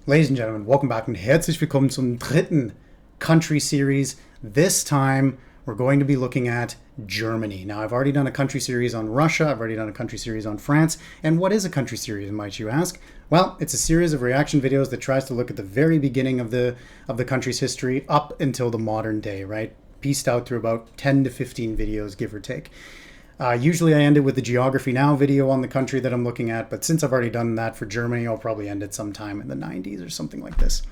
Ladies and gentlemen, welcome back and herzlich willkommen zum dritten country series. This time we're going to be looking at Germany. Now, I've already done a country series on Russia, I've already done a country series on France. And what is a country series, might you ask? Well, it's a series of reaction videos that tries to look at the very beginning of the country's history up until the modern day, right? Pieced out through about 10 to 15 videos, give or take. Usually I end it with the Geography Now video on the country that I'm looking at, but since I've already done that for Germany, I'll probably end it sometime in the 90s or something like this.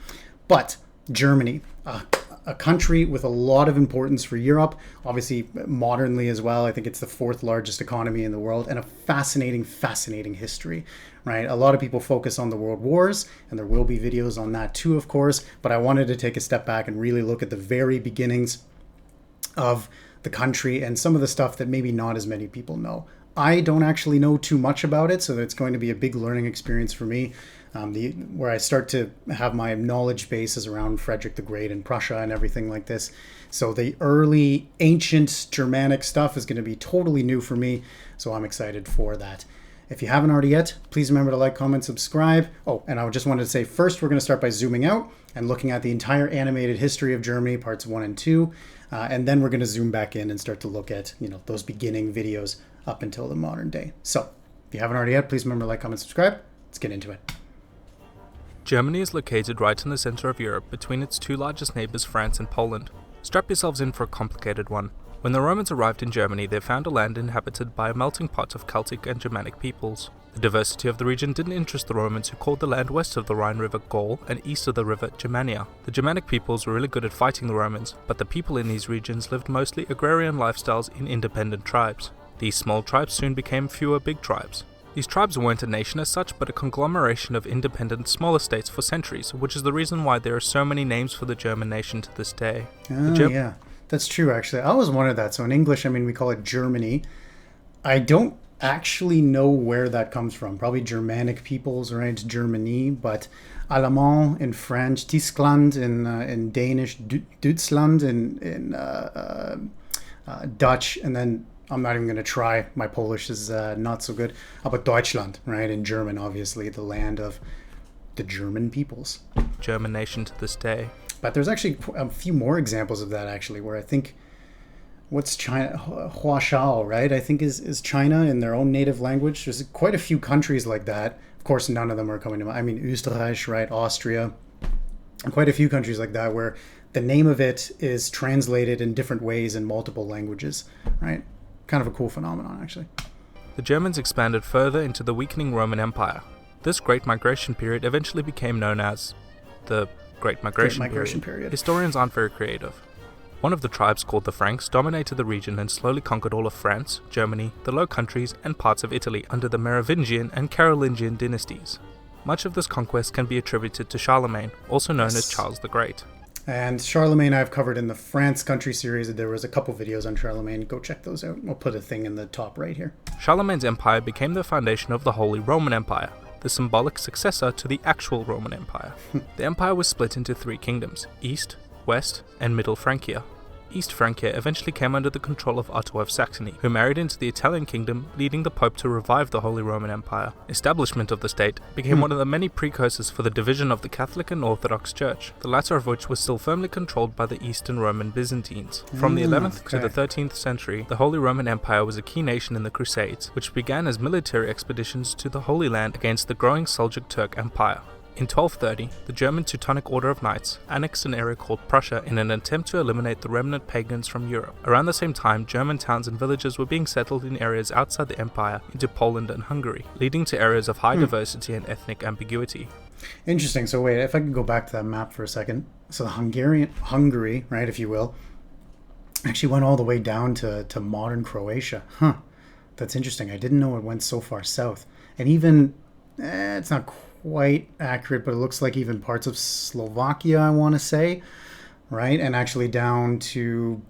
But Germany, a country with a lot of importance for Europe, obviously modernly as well. I think it's the fourth largest economy in the world, and a fascinating history, right? A lot of people focus on the world wars, and there will be videos on that too, of course, but I wanted to take a step back and really look at the very beginnings of the country and some of the stuff that maybe not as many people know. I don't actually know too much about it, so it's going to be a big learning experience for me, where I start to have my knowledge bases around Frederick the Great and Prussia and everything like this. So the early ancient Germanic stuff is going to be totally new for me, so I'm excited for that. If you haven't already yet, please remember to like, comment, subscribe. Oh, and I just wanted to say first, we're going to start by zooming out and looking at the entire animated history of Germany, parts 1 and 2. And then we're going to zoom back in and start to look at, those beginning videos up until the modern day. So if you haven't already yet, please remember to like, comment, subscribe. Let's get into it. Germany is located right in the center of Europe between its two largest neighbors, France and Poland. Strap yourselves in for a complicated one. When the Romans arrived in Germany, they found a land inhabited by a melting pot of Celtic and Germanic peoples. The diversity of the region didn't interest the Romans, who called the land west of the Rhine River Gaul and east of the river Germania. The Germanic peoples were really good at fighting the Romans, but the people in these regions lived mostly agrarian lifestyles in independent tribes. These small tribes soon became fewer big tribes. These tribes weren't a nation as such, but a conglomeration of independent smaller states for centuries, which is the reason why there are so many names for the German nation to this day. Yeah, that's true actually. I always wondered that. So in English, we call it Germany. I don't actually know where that comes from. Probably Germanic peoples, right? Germany, but Allemand in French, Tyskland in Danish, Duitsland in Dutch, and then I'm not even going to try. My Polish is not so good. How about Deutschland, right? In German, obviously, the land of the German peoples. German nation to this day. But there's actually a few more examples of that, actually, where I think, what's China? Huashao, right? I think is China in their own native language. There's quite a few countries like that. Of course, none of them are coming to mind. Österreich, right? Austria. And quite a few countries like that where the name of it is translated in different ways in multiple languages, right? Kind of a cool phenomenon, actually. The Germans expanded further into the weakening Roman Empire. This Great Migration period eventually became known as the Great Migration period. Historians aren't very creative. One of the tribes, called the Franks, dominated the region and slowly conquered all of France, Germany, the Low Countries, and parts of Italy under the Merovingian and Carolingian dynasties. Much of this conquest can be attributed to Charlemagne, also known as Charles the Great. And Charlemagne I've covered in the France country series. There was a couple videos on Charlemagne. Go check those out. I'll put a thing in the top right here. Charlemagne's empire became the foundation of the Holy Roman Empire, the symbolic successor to the actual Roman Empire. The empire was split into three kingdoms: East, West, and Middle Francia. East Francia eventually came under the control of Otto of Saxony, who married into the Italian kingdom, leading the Pope to revive the Holy Roman Empire. Establishment of the state became one of the many precursors for the division of the Catholic and Orthodox Church, the latter of which was still firmly controlled by the Eastern Roman Byzantines. From the 11th to the 13th century, the Holy Roman Empire was a key nation in the Crusades, which began as military expeditions to the Holy Land against the growing Seljuk Turk Empire. In 1230, the German Teutonic Order of Knights annexed an area called Prussia in an attempt to eliminate the remnant pagans from Europe. Around the same time, German towns and villages were being settled in areas outside the empire into Poland and Hungary, leading to areas of high diversity and ethnic ambiguity. Interesting. So wait, if I could go back to that map for a second. So the Hungary, right, if you will, actually went all the way down to modern Croatia. That's interesting. I didn't know it went so far south. And even, it's not quite accurate, but it looks like even parts of Slovakia, I want to say, right? And actually down to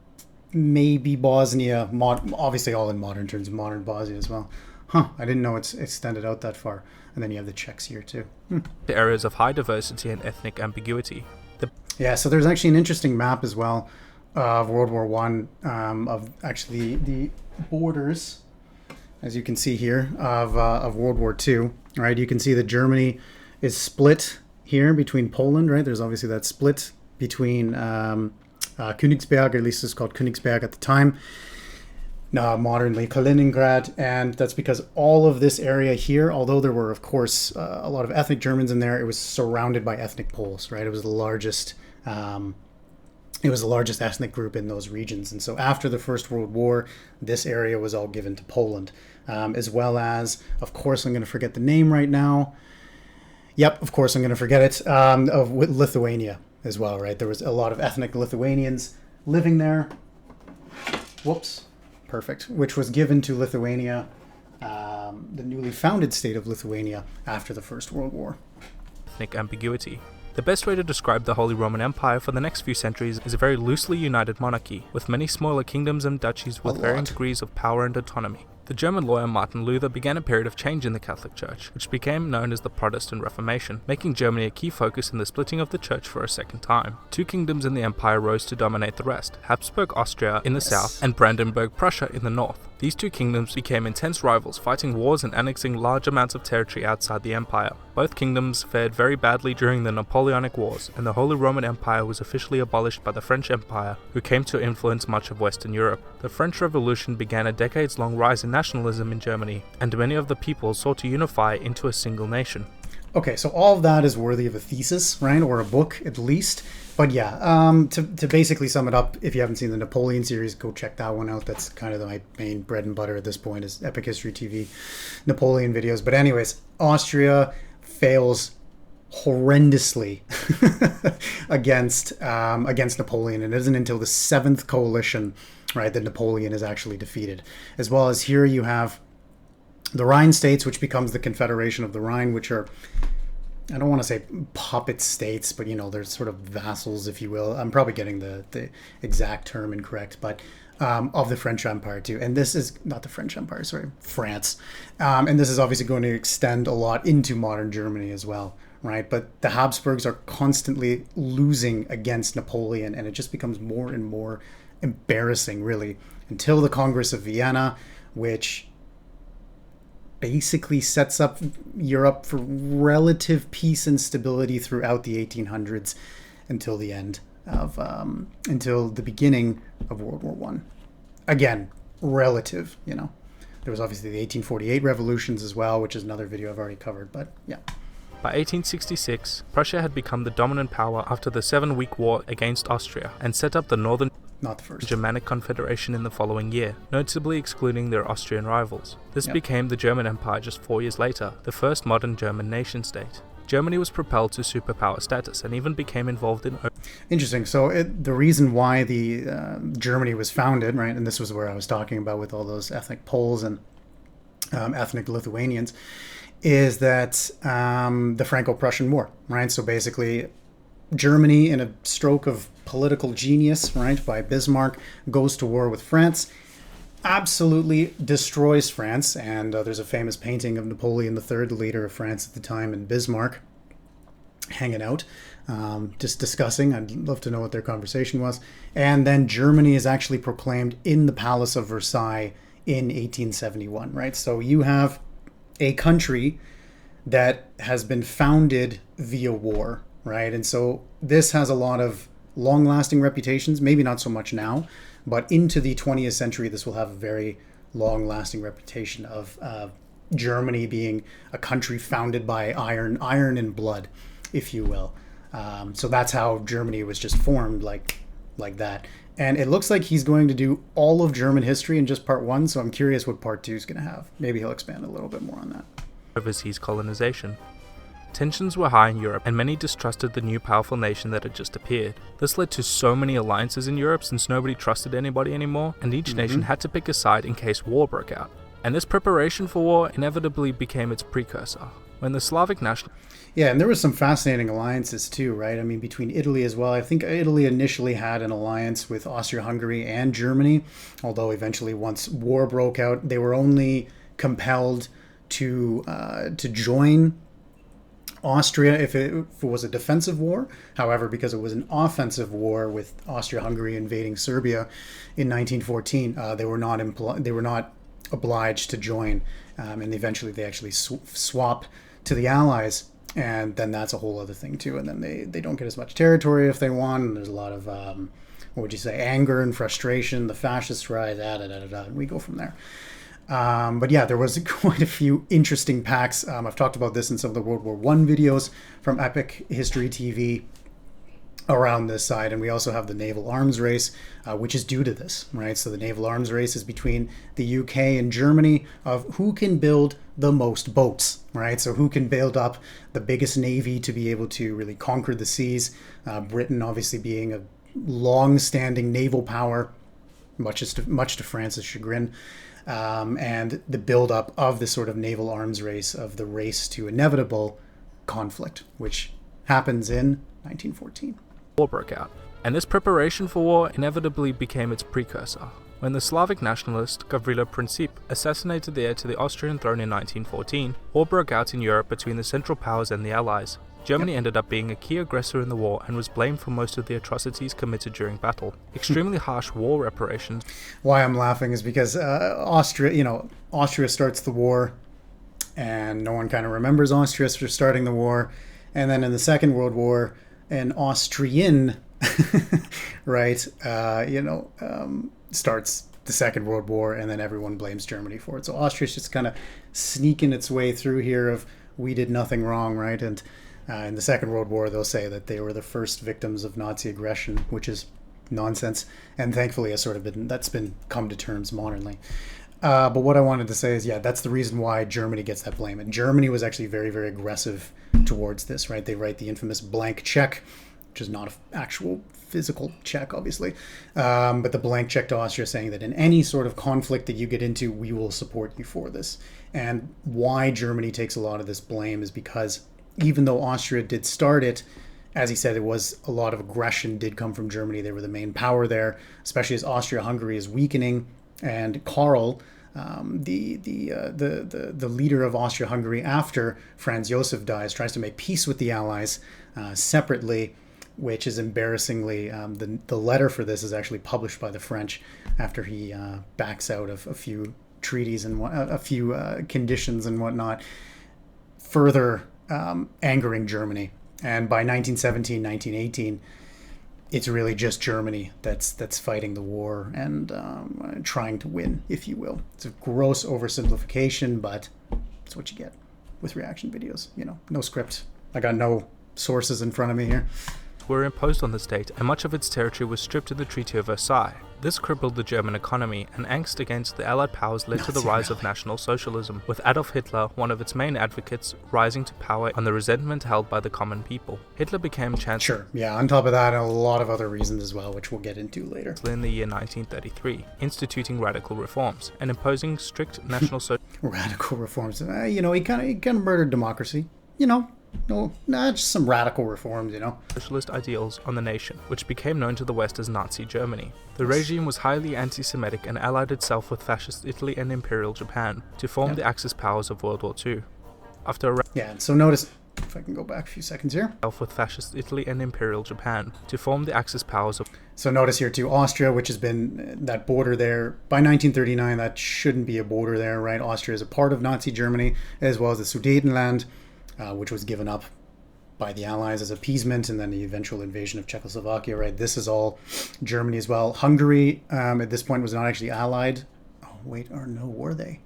maybe Bosnia, obviously all in modern terms, modern Bosnia as well. I didn't know it's extended out that far. And then you have the Czechs here too. The areas of high diversity and ethnic ambiguity. Yeah, so there's actually an interesting map as well of World War One, of actually the borders, as you can see here, of World War Two. Right, you can see that Germany is split here between Poland, right? There's obviously that split between Königsberg, at least it's called Königsberg at the time, modernly Kaliningrad, and that's because all of this area here, although there were, of course, a lot of ethnic Germans in there, it was surrounded by ethnic Poles, right? It was the largest ethnic group in those regions. And so after the First World War, this area was all given to Poland, as well as, of course, I'm going to forget the name right now. Yep, of course, I'm going to forget it, of Lithuania as well, right? There was a lot of ethnic Lithuanians living there. Whoops. Perfect. Which was given to Lithuania, the newly founded state of Lithuania, after the First World War. Ethnic ambiguity. The best way to describe the Holy Roman Empire for the next few centuries is a very loosely united monarchy, with many smaller kingdoms and duchies with varying degrees of power and autonomy. The German lawyer Martin Luther began a period of change in the Catholic Church, which became known as the Protestant Reformation, making Germany a key focus in the splitting of the Church for a second time. Two kingdoms in the empire rose to dominate the rest: Habsburg Austria in the south and Brandenburg Prussia in the north. These two kingdoms became intense rivals, fighting wars and annexing large amounts of territory outside the empire. Both kingdoms fared very badly during the Napoleonic Wars, and the Holy Roman Empire was officially abolished by the French Empire, who came to influence much of Western Europe. The French Revolution began a decades-long rise in nationalism in Germany, and many of the people sought to unify into a single nation. Okay, so all of that is worthy of a thesis, right? Or a book, at least. But yeah, to basically sum it up, if you haven't seen the Napoleon series, go check that one out. That's kind of my main bread and butter at this point, is Epic History TV Napoleon videos. But anyways, Austria fails horrendously against Napoleon. And it isn't until the 7th coalition, right, that Napoleon is actually defeated. As well as here you have the Rhine states, which becomes the Confederation of the Rhine, which are, I don't want to say puppet states, but, they're sort of vassals, if you will. I'm probably getting the exact term incorrect, but of the French Empire too. And this is not the French Empire, sorry, France. And this is obviously going to extend a lot into modern Germany as well, right? But the Habsburgs are constantly losing against Napoleon, and it just becomes more and more embarrassing, really, until the Congress of Vienna, which basically sets up Europe for relative peace and stability throughout the 1800s until the end of until the beginning of World War One. Again, relative, There was obviously the 1848 revolutions as well, which is another video I've already covered, but yeah. By 1866, Prussia had become the dominant power after the 7-week war against Austria, and set up the Northern Germanic Confederation in the following year, notably excluding their Austrian rivals. This became the German Empire just 4 years later, the first modern German nation-state. Germany was propelled to superpower status and even became involved in... Interesting. So the reason why the Germany was founded, right, and this was where I was talking about with all those ethnic Poles and ethnic Lithuanians, is that the Franco-Prussian War, right? So basically, Germany, in a stroke of political genius, right, by Bismarck, goes to war with France, absolutely destroys France, and there's a famous painting of Napoleon III, the leader of France at the time, and Bismarck hanging out, just discussing. I'd love to know what their conversation was. And then Germany is actually proclaimed in the Palace of Versailles in 1871, right? So you have a country that has been founded via war, right? And so this has a lot of long-lasting reputations, maybe not so much now, but into the 20th century, this will have a very long-lasting reputation of Germany being a country founded by iron and blood, if you will. So that's how Germany was just formed, like that. And it looks like he's going to do all of German history in just part 1, so I'm curious what part 2 is going to have. Maybe he'll expand a little bit more on that. Overseas colonization. Tensions were high in Europe, and many distrusted the new powerful nation that had just appeared. This led to so many alliances in Europe, since nobody trusted anybody anymore, and each nation had to pick a side in case war broke out. And this preparation for war inevitably became its precursor, when the Slavic national... Yeah, and there were some fascinating alliances too, right? I mean, between Italy as well. I think Italy initially had an alliance with Austria-Hungary and Germany, although eventually, once war broke out, they were only compelled to join Austria if it was a defensive war. However, because it was an offensive war with Austria-Hungary invading Serbia in 1914, they were not obliged to join, and eventually they actually swapped to the Allies And then that's a whole other thing too. And then they don't get as much territory if they want. And there's a lot of, what would you say, anger and frustration. The fascists rise, and we go from there. But yeah, there was quite a few interesting pacts. I've talked about this in some of the World War I videos from Epic History TV around this side. And we also have the naval arms race, which is due to this, right? So the naval arms race is between the UK and Germany of who can build the most boats, right? So who can build up the biggest navy to be able to really conquer the seas. Britain obviously being a long-standing naval power, much to France's chagrin. And the build-up of this sort of naval arms race, of the race to inevitable conflict, which happens in 1914. War broke out, and this preparation for war inevitably became its precursor. When the Slavic nationalist Gavrilo Princip assassinated the heir to the Austrian throne in 1914, war broke out in Europe between the Central Powers and the Allies. Germany ended up being a key aggressor in the war and was blamed for most of the atrocities committed during battle. Extremely harsh war reparations. Why I'm laughing is because Austria starts the war, and no one kind of remembers Austria for starting the war. And then in the Second World War, an Austrian, right, starts the Second World War, and then everyone blames Germany for it. So Austria's just kind of sneaking its way through here of we did nothing wrong, right? And in the Second World War, they'll say that they were the first victims of Nazi aggression, which is nonsense. And thankfully, that's been come to terms modernly. But what I wanted to say is, yeah, that's the reason why Germany gets that blame. And Germany was actually very, very aggressive towards this, right? They write the infamous blank check, which is not an actual physical check, obviously, but the blank check to Austria saying that in any sort of conflict that you get into, we will support you for this. And why Germany takes a lot of this blame is because even though Austria did start it, as he said, it was a lot of aggression did come from Germany. They were the main power there, especially as Austria-Hungary is weakening. And Karl, the leader of Austria-Hungary after Franz Josef dies, tries to make peace with the Allies separately, which is embarrassingly, the letter for this is actually published by the French after he backs out of a few treaties and a few conditions and whatnot, further angering Germany. And by 1917, 1918, it's really just Germany that's fighting the war and trying to win, if you will. It's a gross oversimplification, but it's what you get with reaction videos. No script. I got no sources in front of me here. Were imposed on the state, and much of its territory was stripped in the Treaty of Versailles. This crippled the German economy, and angst against the Allied powers led to the rise of National Socialism, with Adolf Hitler, one of its main advocates, rising to power on the resentment held by the common people. Hitler became Chancellor. Sure, yeah, on top of that, a lot of other reasons as well, which we'll get into later. In the year 1933, instituting radical reforms, and imposing strict national radical reforms. He kind of murdered democracy, just some radical reforms, socialist ideals on the nation, which became known to the West as Nazi Germany. The regime was highly anti-Semitic and allied itself with fascist Italy and Imperial Japan to form the Axis powers of World War II. So notice, if I can go back a few seconds here. With fascist Italy and Imperial Japan to form the Axis powers of... So notice here too, Austria, which has been that border there. By 1939, that shouldn't be a border there, right? Austria is a part of Nazi Germany, as well as the Sudetenland, which was given up by the Allies as appeasement, and then the eventual invasion of Czechoslovakia, right? This is all Germany as well. Hungary, at this point, was not actually allied. Oh, wait, or no, were they?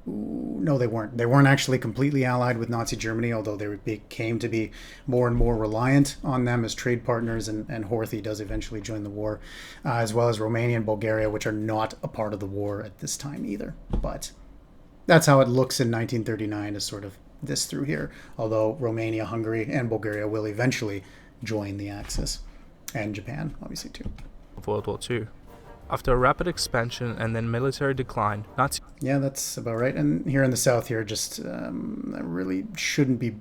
Ooh, no, they weren't. They weren't actually completely allied with Nazi Germany, although they became to be more and more reliant on them as trade partners, and Horthy does eventually join the war, as well as Romania and Bulgaria, which are not a part of the war at this time either. But that's how it looks in 1939, as sort of this through here, although Romania, Hungary, and Bulgaria will eventually join the Axis, and Japan, obviously, too. World War II. After a rapid expansion and then military decline, Nazi... Yeah, that's about right. And here in the south here, just really shouldn't be...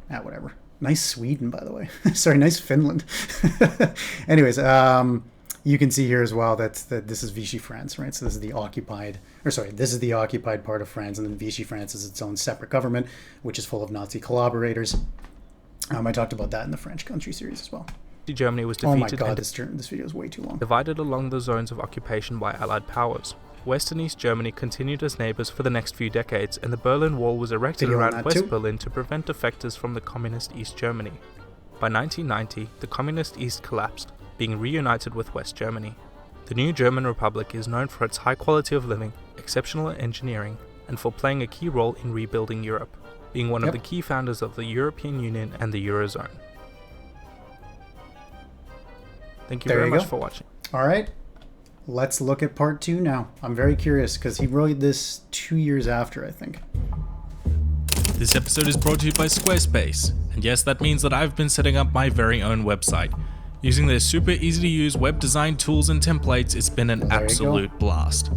whatever. Nice Sweden, by the way. Sorry, nice Finland. Anyways, you can see here as well that this is Vichy France, right? So this is the occupied part of France, and then Vichy France is its own separate government, which is full of Nazi collaborators. I talked about that in the French country series as well. Germany was defeated. Oh my god, this video is way too long. Divided along the zones of occupation by Allied powers. West and East Germany continued as neighbors for the next few decades, and the Berlin Wall was erected Video on around that West too. Berlin to prevent defectors from the communist East Germany. By 1990, the communist East collapsed, being reunited with West Germany. The new German Republic is known for its high quality of living, exceptional engineering, and for playing a key role in rebuilding Europe, being one of the key founders of the European Union and the Eurozone. Thank you very much for watching. All right, let's look at part 2 now. I'm very curious because he wrote this 2 years after, I think. This episode is brought to you by Squarespace, and yes, that means that I've been setting up my very own website. Using their super easy to use web design tools and templates, it's been an absolute blast.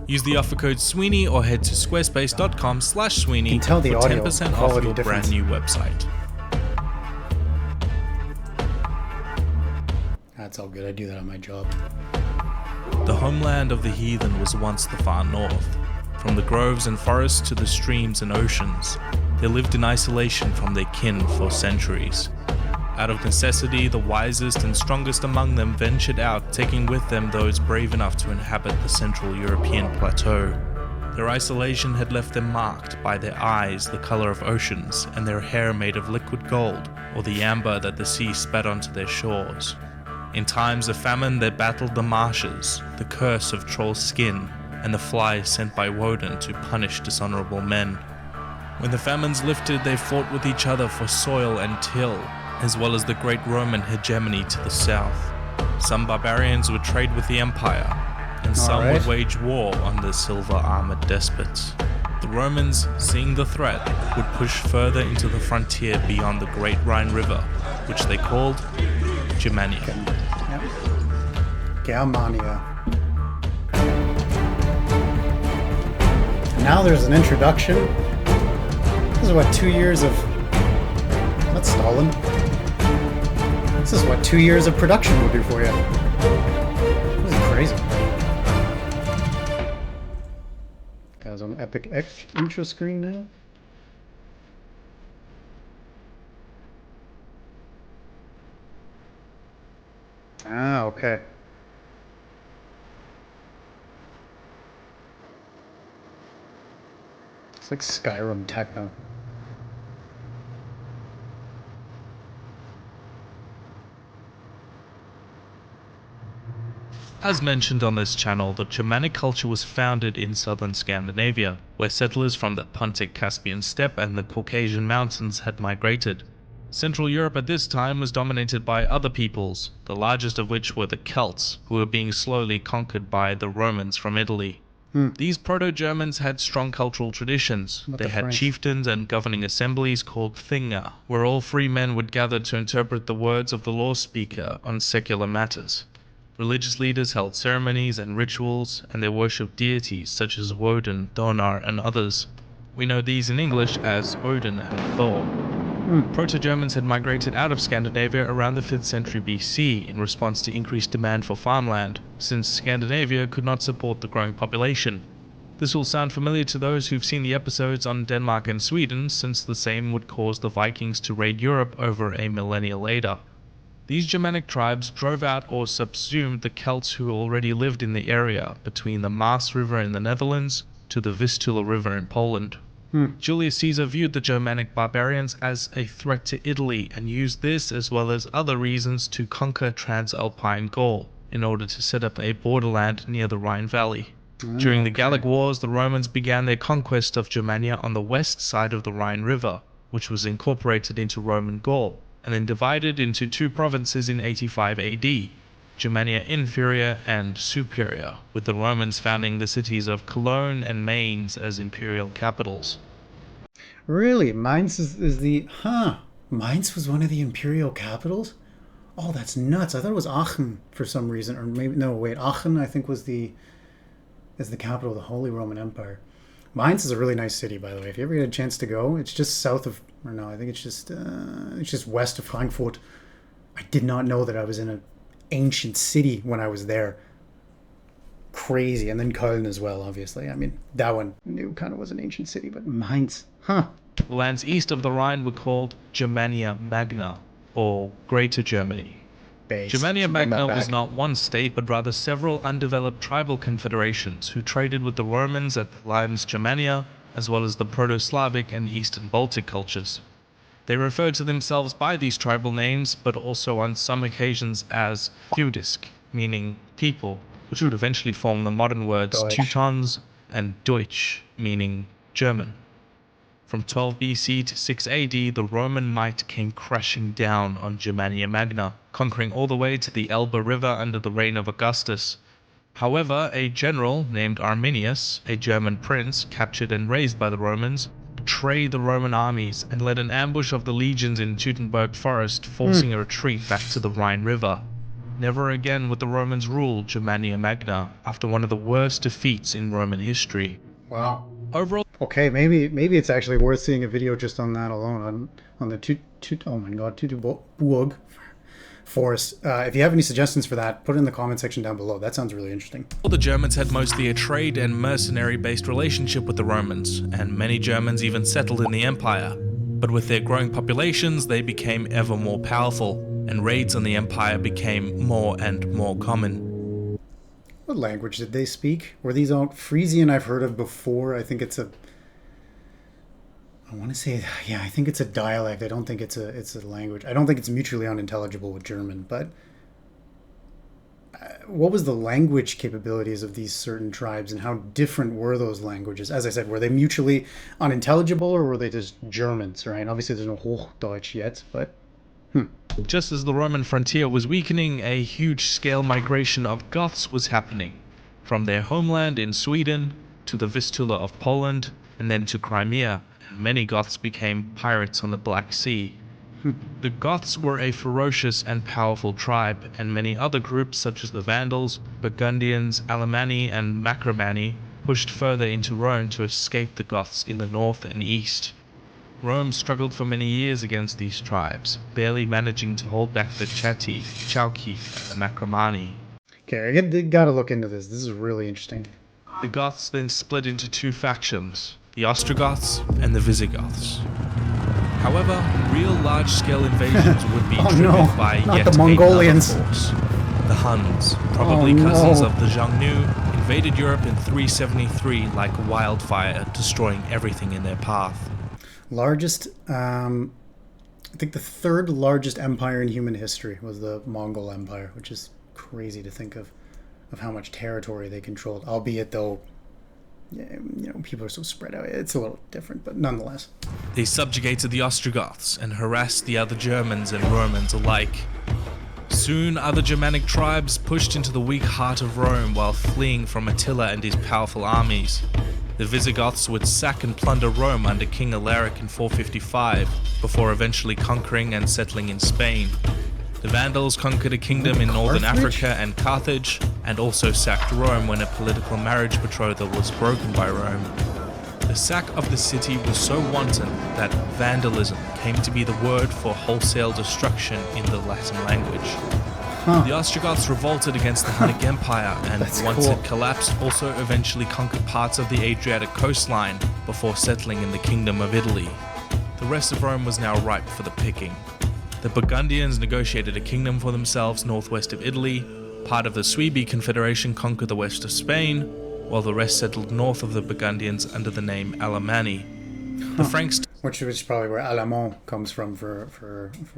Use the offer code Sweeney or head to squarespace.com/Sweeney for 10% off your brand new website. That's all good. I do that on my job. The homeland of the heathen was once the far north. From the groves and forests to the streams and oceans, they lived in isolation from their kin for centuries. Out of necessity, the wisest and strongest among them ventured out, taking with them those brave enough to inhabit the Central European plateau. Their isolation had left them marked by their eyes the color of oceans and their hair made of liquid gold, or the amber that the sea spat onto their shores. In times of famine, they battled the marshes, the curse of troll's skin, and the flies sent by Woden to punish dishonorable men. When the famines lifted, they fought with each other for soil and till, as well as the great Roman hegemony to the south. Some barbarians would trade with the empire, and some would wage war on the silver-armored despots. The Romans, seeing the threat, would push further into the frontier beyond the great Rhine River, which they called Germania. Germania. Now there's an introduction. This is what, 2 years of... That's Stalin. This is what 2 years of production will do for you. This is crazy. Guys, on epic intro screen now. Ah, okay. It's like Skyrim techno. As mentioned on this channel, the Germanic culture was founded in southern Scandinavia, where settlers from the Pontic-Caspian steppe and the Caucasian mountains had migrated. Central Europe at this time was dominated by other peoples, the largest of which were the Celts, who were being slowly conquered by the Romans from Italy. These proto-Germans had strong cultural traditions. They had chieftains and governing assemblies called Thingr, where all free men would gather to interpret the words of the law speaker on secular matters. Religious leaders held ceremonies and rituals, and they worshipped deities such as Woden, Donar, and others. We know these in English as Odin and Thor. Proto-Germans had migrated out of Scandinavia around the 5th century BC in response to increased demand for farmland, since Scandinavia could not support the growing population. This will sound familiar to those who've seen the episodes on Denmark and Sweden, since the same would cause the Vikings to raid Europe over a millennia later. These Germanic tribes drove out or subsumed the Celts who already lived in the area between the Maas River in the Netherlands to the Vistula River in Poland. Julius Caesar viewed the Germanic barbarians as a threat to Italy and used this as well as other reasons to conquer Transalpine Gaul in order to set up a borderland near the Rhine Valley. During the Gallic Wars, the Romans began their conquest of Germania on the west side of the Rhine River, which was incorporated into Roman Gaul, and then divided into 2 provinces in 85 AD, Germania Inferior and Superior, with the Romans founding the cities of Cologne and Mainz as imperial capitals. Really? Mainz is the... Mainz was one of the imperial capitals? Oh, that's nuts. I thought it was Aachen for some reason. Or maybe... No, wait. Aachen, I think, is the capital of the Holy Roman Empire. Mainz is a really nice city, by the way. If you ever get a chance to go, it's just south of... Or no, I think it's just west of Frankfurt. I did not know that I was in an ancient city when I was there. Crazy. And then Köln as well, obviously. I mean, that one I knew kind of was an ancient city, but Mainz. The lands east of the Rhine were called Germania Magna, or Greater Germany. base. Germania Bring that Magna was back. not one state, but rather several undeveloped tribal confederations who traded with the Romans at the Limes Germania, as well as the Proto-Slavic and Eastern Baltic cultures. They referred to themselves by these tribal names, but also on some occasions as Jüdisch, meaning people, which would eventually form the modern words Deutsch. Teutons and Deutsch, meaning German. From 12 BC to 6 AD, the Roman might came crashing down on Germania Magna, conquering all the way to the Elbe River under the reign of Augustus. However, a general named Arminius, a German prince captured and raised by the Romans, betrayed the Roman armies and led an ambush of the legions in Teutoburg Forest, forcing a retreat back to the Rhine River. Never again would the Romans rule Germania Magna after one of the worst defeats in Roman history. Wow. Overall, Okay, maybe it's actually worth seeing a video just on that alone, on the Teutoburg Forest. If you have any suggestions for that, put it in the comment section down below. That sounds really interesting. The Germans had mostly a trade and mercenary-based relationship with the Romans, and many Germans even settled in the empire. But with their growing populations, they became ever more powerful, and raids on the empire became more and more common. What language did they speak? Were these all Frisian? I've heard of before. I think it's a. I want to say, yeah, I think it's a dialect. I don't think it's a language. I don't think it's mutually unintelligible with German. But what was the language capabilities of these certain tribes, and how different were those languages? As I said, were they mutually unintelligible, or were they just Germans? Right? Obviously, there's no Hochdeutsch yet, but. just as the Roman frontier was weakening, a huge-scale migration of Goths was happening, from their homeland in Sweden to the Vistula of Poland, and then to Crimea. Many Goths became pirates on the Black Sea. The Goths were a ferocious and powerful tribe, and many other groups such as the Vandals, Burgundians, Alemanni, and Marcomanni pushed further into Rome to escape the Goths in the north and east. Rome struggled for many years against these tribes, barely managing to hold back the Chatti, Chauci, and the Marcomanni. Okay, I gotta look into this. This is really interesting. The Goths then split into two factions, the Ostrogoths and the Visigoths. However, real large-scale invasions would be driven by not yet the Mongolians. another force. The Huns, probably cousins of the Xiongnu, invaded Europe in 373 like wildfire, destroying everything in their path. Largest, I think the third largest empire in human history was the Mongol Empire, which is crazy to think of how much territory they controlled. Albeit, though, people are so spread out. It's a little different, but nonetheless. They subjugated the Ostrogoths and harassed the other Germans and Romans alike. Soon, other Germanic tribes pushed into the weak heart of Rome while fleeing from Attila and his powerful armies. The Visigoths would sack and plunder Rome under King Alaric in 455, before eventually conquering and settling in Spain. The Vandals conquered a kingdom in northern Africa and Carthage, and also sacked Rome when a political marriage betrothal was broken by Rome. The sack of the city was so wanton that vandalism came to be the word for wholesale destruction in the Latin language. The Ostrogoths revolted against the Hunnic Empire, and once it collapsed, also eventually conquered parts of the Adriatic coastline before settling in the Kingdom of Italy. The rest of Rome was now ripe for the picking. The Burgundians negotiated a kingdom for themselves northwest of Italy. Part of the Suibhne Confederation conquered the west of Spain, while the rest settled north of the Burgundians under the name Alemanni. The Franks Which is probably where Allemand comes from for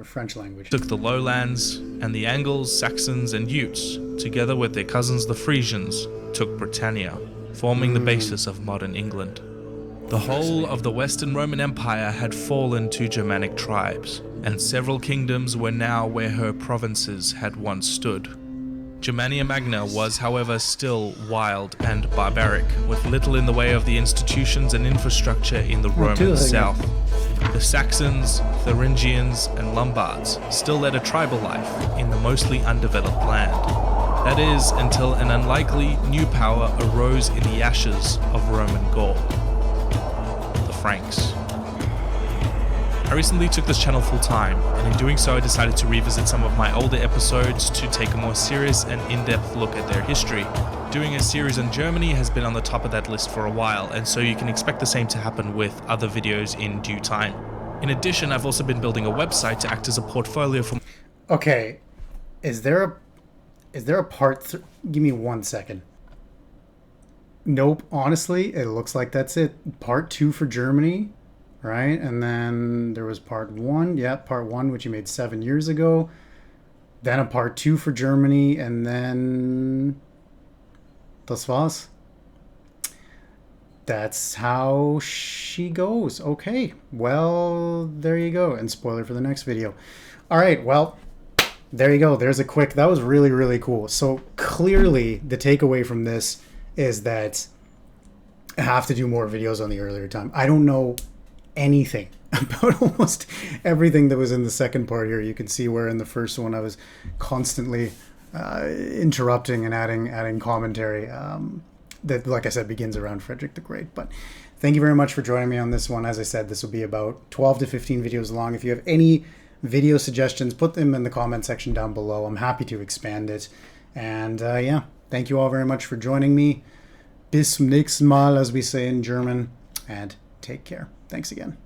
French language. took the lowlands, and the Angles, Saxons, and Utes, together with their cousins the Frisians, took Britannia, forming the basis of modern England. The whole of the Western Roman Empire had fallen to Germanic tribes, and several kingdoms were now where her provinces had once stood. Germania Magna was, however, still wild and barbaric, with little in the way of the institutions and infrastructure in the Roman south. The Saxons, Thuringians, and Lombards still led a tribal life in the mostly undeveloped land. That is, until an unlikely new power arose in the ashes of Roman Gaul: the Franks. I recently took this channel full time, and in doing so I decided to revisit some of my older episodes to take a more serious and in-depth look at their history. Doing a series on Germany has been on the top of that list for a while, and so you can expect the same to happen with other videos in due time. In addition, I've also been building a website to act as a portfolio for... Okay, Is there a give me 1 second. Nope. Honestly, it looks like that's it. Part 2 for Germany, right? And then there was part 1. Yeah, part 1, which you made 7 years ago. Then a part 2 for Germany, and then das war's. That's how she goes. Okay, well, there you go. And spoiler for the next video. All right, well, there you go. There's a quick, that was really, really cool. So clearly the takeaway from this is that I have to do more videos on the earlier time. I don't know anything about almost everything that was in the second part here. You can see where in the first one I was constantly interrupting and adding commentary that, like I said, begins around Frederick the Great. But thank you very much for joining me on this one. As I said, this will be about 12 to 15 videos long. If you have any video suggestions, put them in the comment section down below. I'm happy to expand it. And yeah, thank you all very much for joining me. Bis zum nächsten Mal, as we say in German, and take care. Thanks again.